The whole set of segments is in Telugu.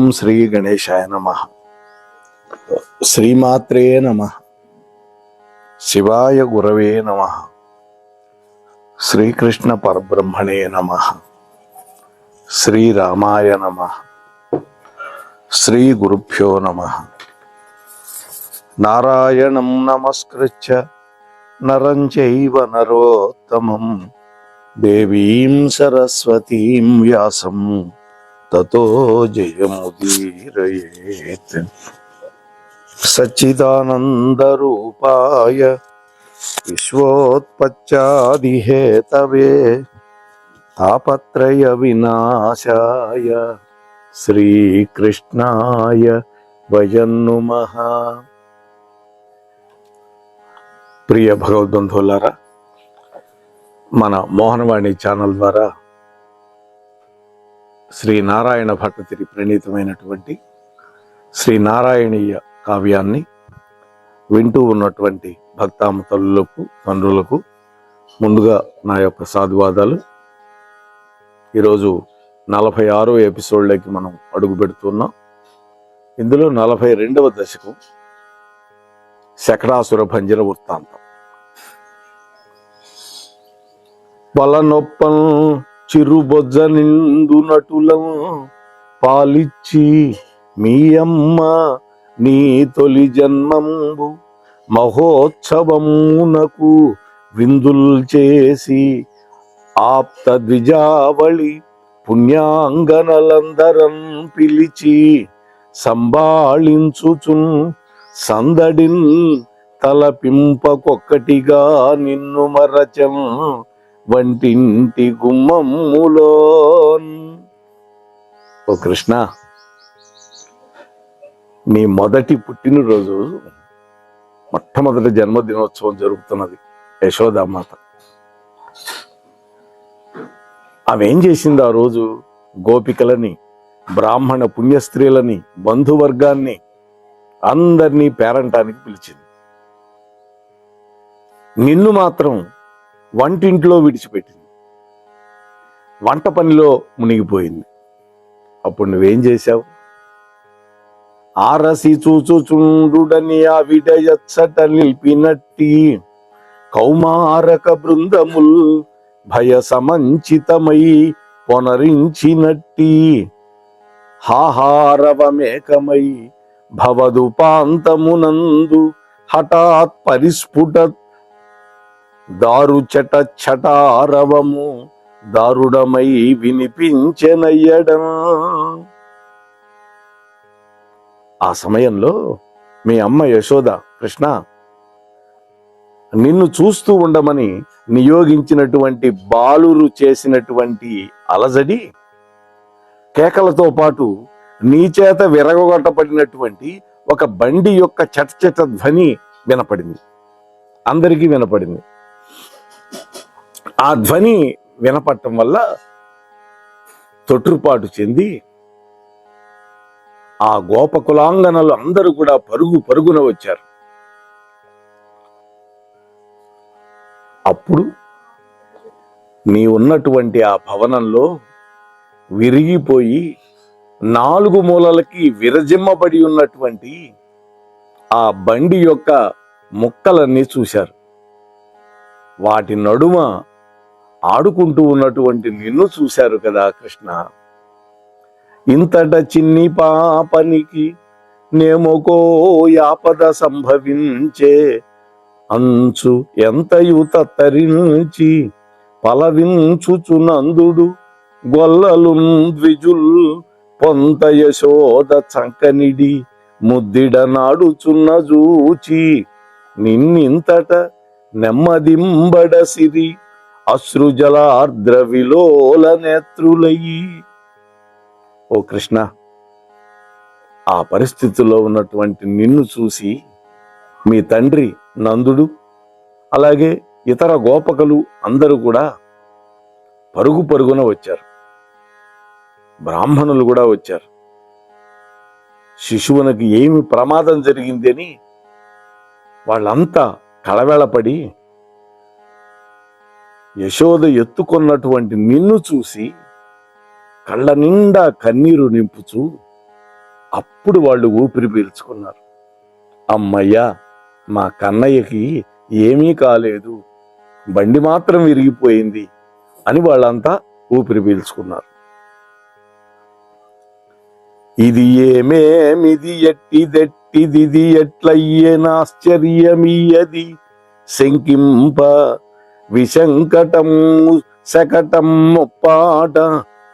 ఓం శ్రీ గణేశాయ నమః. శ్రీమాత్రే నమః. శివాయ గురవే నమః. శ్రీకృష్ణ పరబ్రహ్మణే నమః. శ్రీరామాయ నమః. శ్రీ గురుభ్యో నమః. నారాయణం నమస్కృత్య నరం చైవ నరోత్తమం దేవీం సరస్వతీం వ్యాసం తతో జయముదీరయేత్. సచ్చిదానందరూపాయ విశ్వోత్పత్యాదిహేతవే తాపత్రయ వినాశాయ శ్రీకృష్ణాయ వయం నమః. ప్రియ భగవద్బంధువులారా, మన మోహనవాణి ఛానల్ ద్వారా శ్రీ నారాయణ భట్టతిరి ప్రణీతమైనటువంటి శ్రీ నారాయణీయ కావ్యాన్ని వింటూ ఉన్నటువంటి భక్తామతలకు, తండ్రులకు ముందుగా నా యొక్క సాధువాదాలు. ఈరోజు 46వ ఎపిసోడ్లోకి మనం అడుగు పెడుతున్నాం. ఇందులో 42వ దశకం శకటాసుర భంజన వృత్తాంతం. వలనొప్పం చిరుబొజ్జ నిండు నటులం పాలిచ్చి మీ అమ్మ నీ తొలి జన్మంబు మహోత్సవమునకు విందుల్ చేసి ఆప్త ద్విజావళి పుణ్యాంగనలందరం పిలిచి సంబాళించుచున్ సందడిన్ తలపింపకొక్కటిగా నిన్ను మరచం వంటింటి గుమ్మములో. ఓ కృష్ణ, నీ మొదటి పుట్టినరోజు, మొట్టమొదటి జన్మదినోత్సవం జరుగుతున్నది యశోదామాత. ఆమె ఏం చేసింది ఆ రోజు? గోపికలని, బ్రాహ్మణ పుణ్యస్త్రీలని, బంధువర్గాన్ని అందరినీ పేరంటానికి పిలిచింది. నిన్ను మాత్రం వంటింట్లో విడిచిపెట్టింది. వంట పనిలో మునిగిపోయింది. అప్పుడు నువ్వేం చేశావు? ఆరసి చూచుచుండుడని ఆవిడయచ్చట నిలిపినట్టి కౌమారక బృందముల్ భయ సమంచితమై పొనరించినట్టి హాహారవమేకమై భవదుపాంతమునందు హఠాత్ పరిస్ఫుట దారు చట చటారవము దారుడమై వినిపించెనయ్యడం. ఆ సమయంలో మీ అమ్మ యశోద, కృష్ణ, నిన్ను చూస్తూ ఉండమని నియోగించినటువంటి బాలురు చేసినటువంటి అలజడి, కేకలతో పాటు నీ చేత విరగొట్టబడినటువంటి ఒక బండి యొక్క చటచట ధ్వని వినపడింది. అందరికీ వినపడింది. ఆ ధ్వని వినపడటం వల్ల తొట్రుపాటు చెంది ఆ గోపకులాంగనలు అందరూ కూడా పరుగు పరుగున వచ్చారు. అప్పుడు నీ ఉన్నటువంటి ఆ భవనంలో విరిగిపోయి 4 మూలలకి విరజిమ్మబడి ఉన్నటువంటి ఆ బండి యొక్క ముక్కలన్నీ చూశారు. వాటి నడుమ ఆడుకుంటూ ఉన్నటువంటి నిన్ను చూశారు కదా కృష్ణ. ఇంతట చిన్ని పాపనికి నేమోకో యాపద సంభవించే అంచు ఎంతయు తత్తరించి పలవించుచునందుడు గొల్లలు ద్విజుల్ పొంత యశోద చంకనిడి ముద్దిడ నాడుచున్న జూచి నిన్నింతట నెమ్మదింబడసిరి అశ్రుజలార్ద్ర విలోల నేత్రులయ్యి. ఓ కృష్ణ, ఆ పరిస్థితుల్లో ఉన్నటువంటి నిన్ను చూసి మీ తండ్రి నందుడు, అలాగే ఇతర గోపకులు అందరూ కూడా పరుగు పరుగున వచ్చారు. బ్రాహ్మణులు కూడా వచ్చారు. శిశువునకి ఏమి ప్రమాదం జరిగింది అని వాళ్ళంతా కళవెళపడి యశోద ఎత్తుకున్నటువంటి నిన్ను చూసి కళ్ళ నిండా కన్నీరు నింపుచూ అప్పుడు వాళ్ళు ఊపిరి పీల్చుకున్నారు. అమ్మయ్యా, మా కన్నయ్యకి ఏమీ కాలేదు, బండి మాత్రం విరిగిపోయింది అని వాళ్ళంతా ఊపిరి పీల్చుకున్నారు. ఇది ఏమేమిది ఎట్టిదెట్టిది ఎట్లయ్యేనాశ్చర్యమీయది శంకింప విశంకటం శకటం ముప్పాట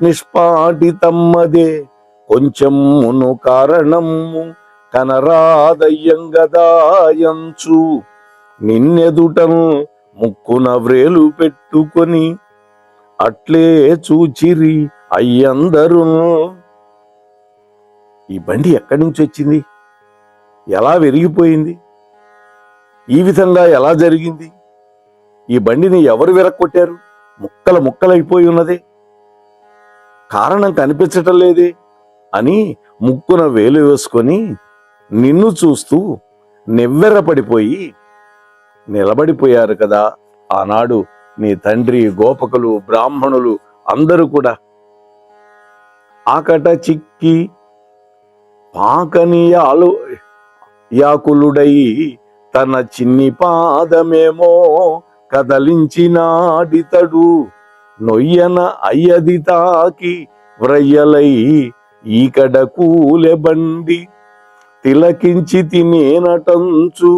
నిష్పాటితమ్మదే కొంచెమును కారణము కనరాదయ్యంగదాయంచు నిన్నెదుటం ముక్కున వ్రేలు పెట్టుకొని అట్లే చూచిరి అయ్యందరూ. ఈ బండి ఎక్కడి నుంచి వచ్చింది, ఎలా విరిగిపోయింది, ఈ విధంగా ఎలా జరిగింది, ఈ బండిని ఎవరు విరక్కొట్టారు, ముక్కలు ముక్కలైపోయి ఉన్నదే, కారణం కనిపించటం లేదే అని ముక్కున వేలు వేసుకొని నిన్ను చూస్తూ నివ్వెరపడిపోయి నిలబడిపోయారు కదా ఆనాడు నీ తండ్రి, గోపకులు, బ్రాహ్మణులు అందరూ కూడా. ఆకట చిక్కి పాకని యాకులుడై తన చిన్ని పాదమేమో కదలించినాడితడు నొయ్యన అయ్యది తాకి వ్రయ్యలై ఈకడ కూలె బండి తిలకించి తినేనటంచు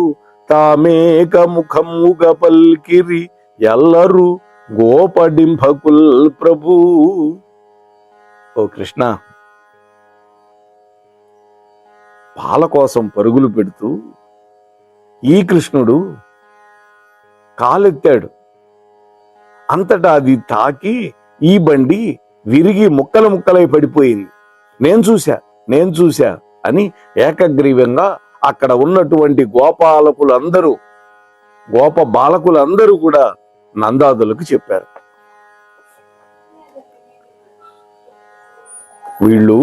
తామేక ముఖముగ పల్కిరి ఎల్లరు గోపడింభకుల్ ప్రభు. ఓ కృష్ణ, పాల కోసం పరుగులు పెడుతూ ఈ కృష్ణుడు కాలెత్తాడు, అంతటా అది తాకి ఈ బండి విరిగి ముక్కల ముక్కలై పడిపోయింది. నేను చూశా అని ఏకగ్రీవంగా అక్కడ ఉన్నటువంటి గోప బాలకులందరూ కూడా నందాదులకు చెప్పారు. వీళ్ళు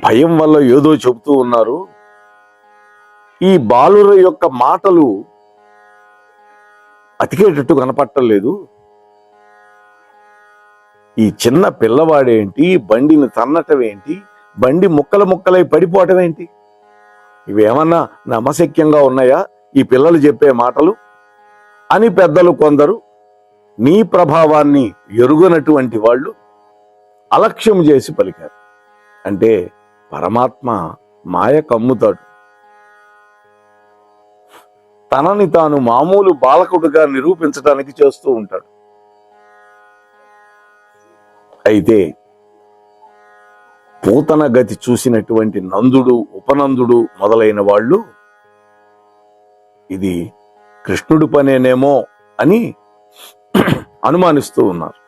భయం వల్ల ఏదో చెబుతూ ఉన్నారు. ఈ బాలుర యొక్క మాటలు అతికేటట్టు కనపట్టలేదు. ఈ చిన్న పిల్లవాడేంటి, బండిని తన్నటం ఏంటి, బండి ముక్కల ముక్కలై పడిపోవటం ఏంటి, ఇవేమన్నా నమ్మశక్యంగా ఉన్నాయా ఈ పిల్లలు చెప్పే మాటలు అని పెద్దలు కొందరు, నీ ప్రభావాన్ని ఎరుగనటువంటి వాళ్ళు అలక్ష్యం చేసి పలికారు. అంటే పరమాత్మ మాయ కమ్ముతాడు, తనని తాను మామూలు బాలకుడుగా నిరూపించడానికి చేస్తూ ఉంటాడు. అయితే పూతన గతి చూసినటువంటి నందుడు, ఉపనందుడు మొదలైన వాళ్ళు ఇది కృష్ణుడి పనేనేమో అని అనుమానిస్తూ ఉన్నారు.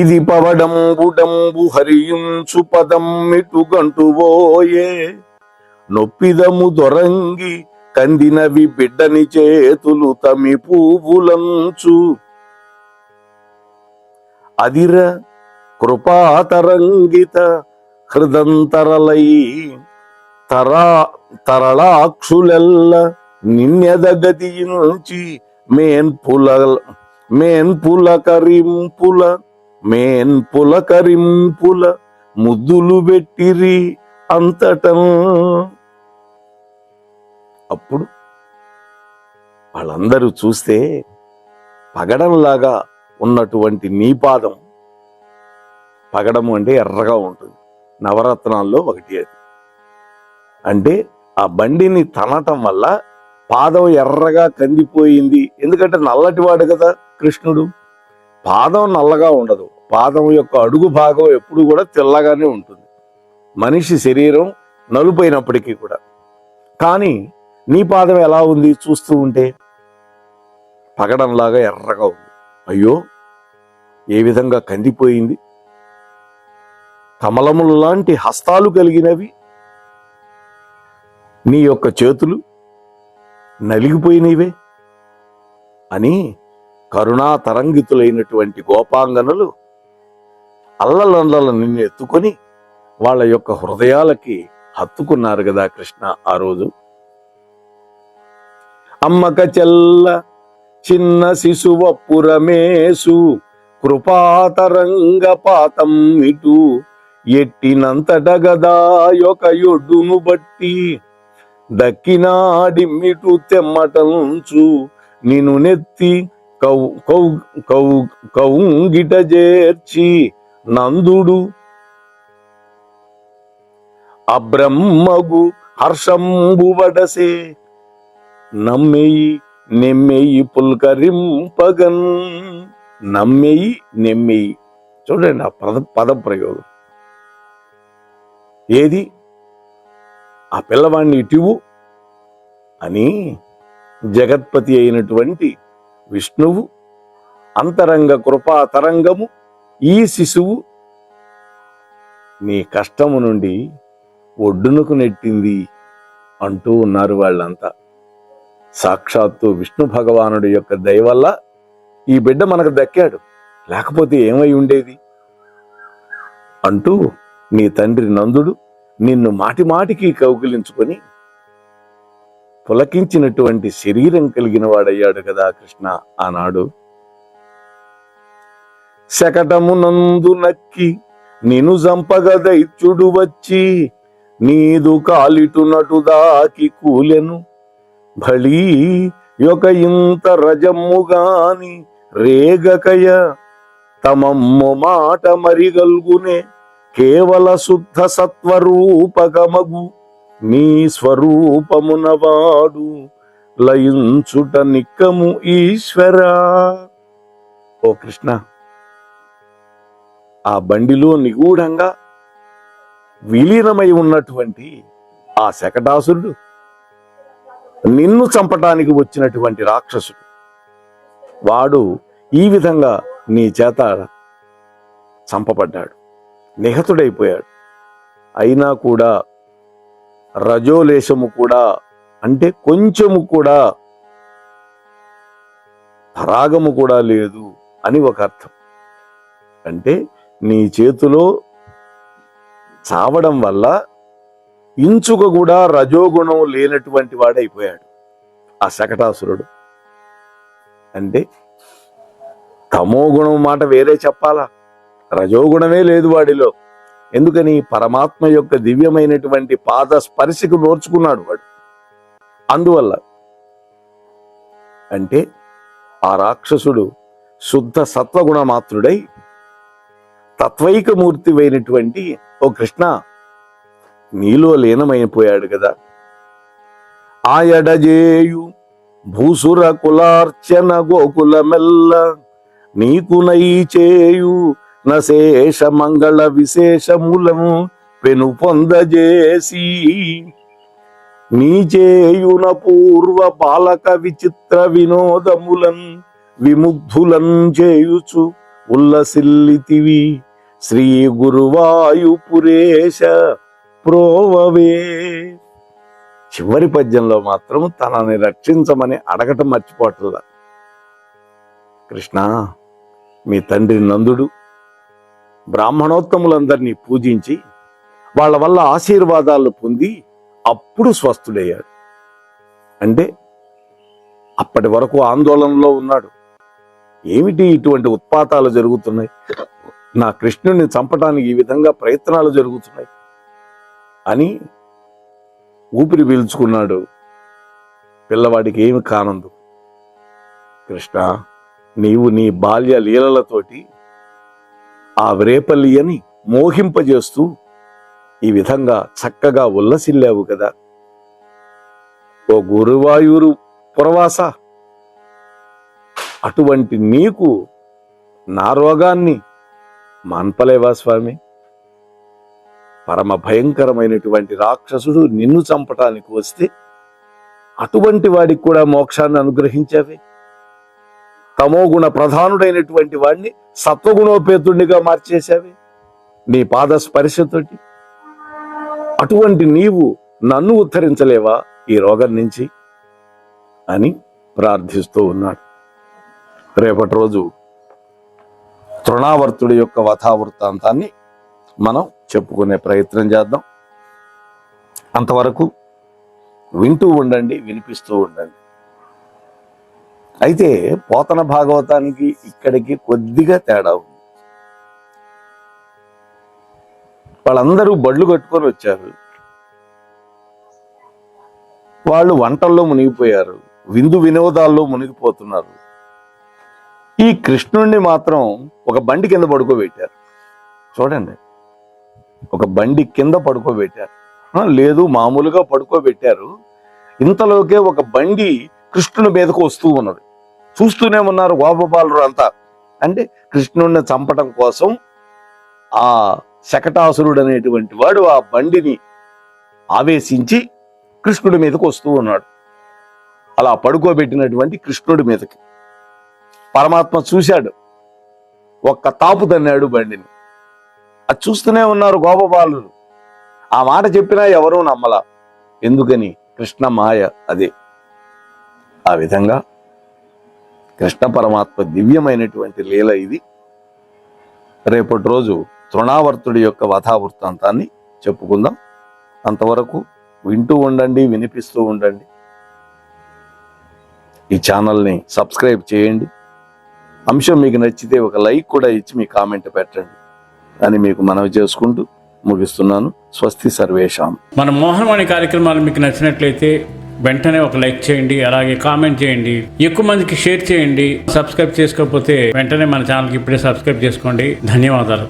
ఇది పవడంబుడంబు హరియుంచు పదం మిటుగంటువోయే నొప్పిదము దొరంగి కందినవి బిడ్డని చేతులు తమి పువ్వులంచు అదిర కృపాతరంగిత హృదంతరలై తరళాక్షులెల్ల నిన్నెదగతించి మేన్పులకరింపుల ముద్దులు పెట్టిరి అంతటం. అప్పుడు వాళ్ళందరూ చూస్తే పగడంలాగా ఉన్నటువంటి నీ పాదం, పగడము అంటే ఎర్రగా ఉంటుంది, నవరత్నాల్లో ఒకటి అది. అంటే ఆ బండిని తనటం వల్ల పాదం ఎర్రగా కందిపోయింది. ఎందుకంటే నల్లటివాడు కదా కృష్ణుడు, పాదం నల్లగా ఉండదు, పాదం యొక్క అడుగు భాగం ఎప్పుడు కూడా తెల్లగానే ఉంటుంది, మనిషి శరీరం నలుపైనప్పటికీ కూడా. కానీ నీ పాదం ఎలా ఉంది చూస్తూ ఉంటే, పగడంలాగా ఎర్రగా ఉంది. అయ్యో, ఏ విధంగా కందిపోయింది, కమలములు లాంటి హస్తాలు కలిగినవి నీ యొక్క చేతులు నలిగిపోయినవే అని కరుణా తరంగితులైనటువంటి గోపాంగనలు అల్లలండల నిన్ను ఎత్తుకొని వాళ్ళ యొక్క హృదయాలకి హత్తుకున్నారు కదా కృష్ణ ఆ రోజు. అమ్మక చెల్ల చిన్న శిశువప్పురమేసు కృపాతరంగ పాతం ఇటు ఎట్టినంతట గదా యొక్క యొడ్డును బట్టి దక్కినాడిమ్మిటు తెమ్మటంచు నిన్ను నెత్తి కౌ కౌ కౌ కౌంగిట చేర్చి నందుడు అబ్రహ్మగు హర్షంబు వడసే నమ్మెయి నెమ్మెయి పుల్కరింపగన్. నమ్మెయి నెమ్మెయి, చూడండి ఆ పద ప్రయోగం. ఏది ఆ పిల్లవాడిని ఇటివు అని జగత్పతి అయినటువంటి విష్ణువు అంతరంగ కృపా తరంగము ఈ శిశువు నీ కష్టము నుండి ఒడ్డునకు నెట్టింది అంటూ ఉన్నారు వాళ్ళంతా. సాక్షాత్తు విష్ణు భగవానుడి యొక్క దయ వల్ల ఈ బిడ్డ మనకు దక్కాడు, లేకపోతే ఏమై ఉండేది అంటూ నీ తండ్రి నందుడు నిన్ను మాటి మాటికి కౌగిలించుకొని పులకించినటువంటి శరీరం కలిగిన వాడయ్యాడు కదా కృష్ణ ఆనాడు. శకటమునందు నక్కి నిను జంపగ దైత్యుడు వచ్చి నీదు కాలిటునటు దాకి కూలెను భళీ యొక్క ఇంత రజమ్ముగాని రేగకయ తమమ్ము మాట మరిగల్గునే కేవల శుద్ధ సత్వరూపకమగు నీ స్వరూపమునవాడు లయించుట నిక్కము ఈశ్వరా. ఓ కృష్ణ, ఆ బండిలో నిగూఢంగా విలీనమై ఉన్నటువంటి ఆ శకటాసురుడు నిన్ను చంపటానికి వచ్చినటువంటి రాక్షసుడు, వాడు ఈ విధంగా నీ చేత చంపబడ్డాడు, నిహతుడైపోయాడు. అయినా కూడా రజోలేశము కూడా, అంటే కొంచెము కూడా పరాగము కూడా లేదు అని ఒక అర్థం. అంటే నీ చేతిలో చావడం వల్ల ఇంచుక కూడా రజోగుణం లేనటువంటి వాడైపోయాడు ఆ శకటాసురుడు. అంటే తమో గుణం మాట వేరే చెప్పాలా, రజోగుణమే లేదు వాడిలో. ఎందుకని? పరమాత్మ యొక్క దివ్యమైనటువంటి పాద స్పర్శకు నోర్చుకున్నాడు వాడు. అందువల్ల అంటే ఆ రాక్షసుడు శుద్ధ సత్వగుణ మాత్రుడై తత్వైకమూర్తివైనటువంటి ఓ కృష్ణ నీలో లీనమైపోయాడు కదా. ఆయడజేయు భూసుర కులార్చన గోకులమెల్ల నీకు నై చేయు నశేష మంగళ విశేషములను పెను పొందజేసి నీ చేయున పూర్వ బాలక విచిత్ర వినోదములన్ విముగ్ధులన్ చేయుచు ఉల్లసిల్లితివి శ్రీ గురువాయుపురేశ ప్రోవవే. చివరి పద్యంలో మాత్రం తనని రక్షించమని అడగటం మర్చిపోవట్లా. కృష్ణ, మీ తండ్రి నందుడు బ్రాహ్మణోత్తములందరినీ పూజించి వాళ్ళ వల్ల ఆశీర్వాదాలు పొంది అప్పుడు స్వస్థుడయ్యాడు. అంటే అప్పటి వరకు ఆందోళనలో ఉన్నాడు. ఏమిటి ఇటువంటి ఉత్పాతాలు జరుగుతున్నాయి, నా కృష్ణుని చంపటానికి ఈ విధంగా ప్రయత్నాలు జరుగుతున్నాయి అని ఊపిరి పీల్చుకున్నాడు. పిల్లవాడికి ఏమి కానందు. కృష్ణ, నీవు నీ బాల్య లీలలతోటి ఆ వ్రేపల్లియని మోహింపజేస్తూ ఈ విధంగా చక్కగా ఉల్లసిల్లావు కదా. ఓ గురువాయూరు పురవాస, అటువంటి నీకు నా రోగాన్ని మాన్పలేవా స్వామి? పరమ భయంకరమైనటువంటి రాక్షసుడు నిన్ను చంపటానికి వస్తే అటువంటి వాడికి కూడా మోక్షాన్ని అనుగ్రహించావే. తమోగుణ ప్రధానుడైనటువంటి వాడిని సత్వగుణోపేతుడిగా మార్చేశావే నీ పాద స్పర్శతోటి. అటువంటి నీవు నన్ను ఉద్ధరించలేవా ఈ రోగం నుంచి అని ప్రార్థిస్తూ ఉన్నాడు. రేపటి రోజు తృణావర్తుడి యొక్క వృత్తాంతాన్ని మనం చెప్పుకునే ప్రయత్నం చేద్దాం. అంతవరకు వింటూ ఉండండి, వినిపిస్తూ ఉండండి. అయితే పోతన భాగవతానికి ఇక్కడికి కొద్దిగా తేడా ఉంది. వాళ్ళందరూ బళ్ళు కట్టుకొని వచ్చారు. వాళ్ళు వంటల్లో మునిగిపోయారు, విందు వినోదాల్లో మునిగిపోతున్నారు. ఈ కృష్ణుణ్ణి మాత్రం ఒక బండి కింద పడుకోబెట్టారు. చూడండి, ఒక బండి కింద పడుకోబెట్టారు. లేదు, మామూలుగా పడుకోబెట్టారు. ఇంతలోకే ఒక బండి కృష్ణుని మీదకు వస్తూ ఉన్నది. చూస్తూనే ఉన్నారు గోపబాలురు అంతా. అంటే కృష్ణుడిని చంపడం కోసం ఆ శకటాసురుడు అనేటువంటి వాడు ఆ బండిని ఆవేశించి కృష్ణుడి మీదకు వస్తూ ఉన్నాడు. అలా పడుకోబెట్టినటువంటి కృష్ణుడి మీదకి పరమాత్మ చూశాడు, ఒక్క తాపు తన్నాడు బండిని. అది చూస్తూనే ఉన్నారు గోపబాలురు. ఆ మాట చెప్పినా ఎవరూ నమ్మలా. ఎందుకని? కృష్ణ మాయ అదే. ఆ విధంగా కృష్ణ పరమాత్మ దివ్యమైనటువంటి లీల ఇది. రేపటి రోజు తృణావర్తుడి యొక్క వధావృత్తాంతాన్ని చెప్పుకుందాం. అంతవరకు వింటూ ఉండండి, వినిపిస్తూ ఉండండి. ఈ ఛానల్ని సబ్స్క్రైబ్ చేయండి. అంశం మీకు నచ్చితే ఒక లైక్ కూడా ఇచ్చి మీ కామెంట్ పెట్టండి అని మీకు మనవి చేసుకుంటూ ముగిస్తున్నాను. స్వస్తి సర్వేషాం. మన మోహనవాణి కార్యక్రమాలు మీకు నచ్చినట్లయితే వెంటనే ఒక లైక్ చేయండి, అలాగే కామెంట్ చేయండి, ఎక్కువ మందికి షేర్ చేయండి. సబ్స్క్రైబ్ చేసుకోకపోతే వెంటనే మన ఛానల్కి ఇప్పుడే సబ్స్క్రైబ్ చేసుకోండి. ధన్యవాదాలు.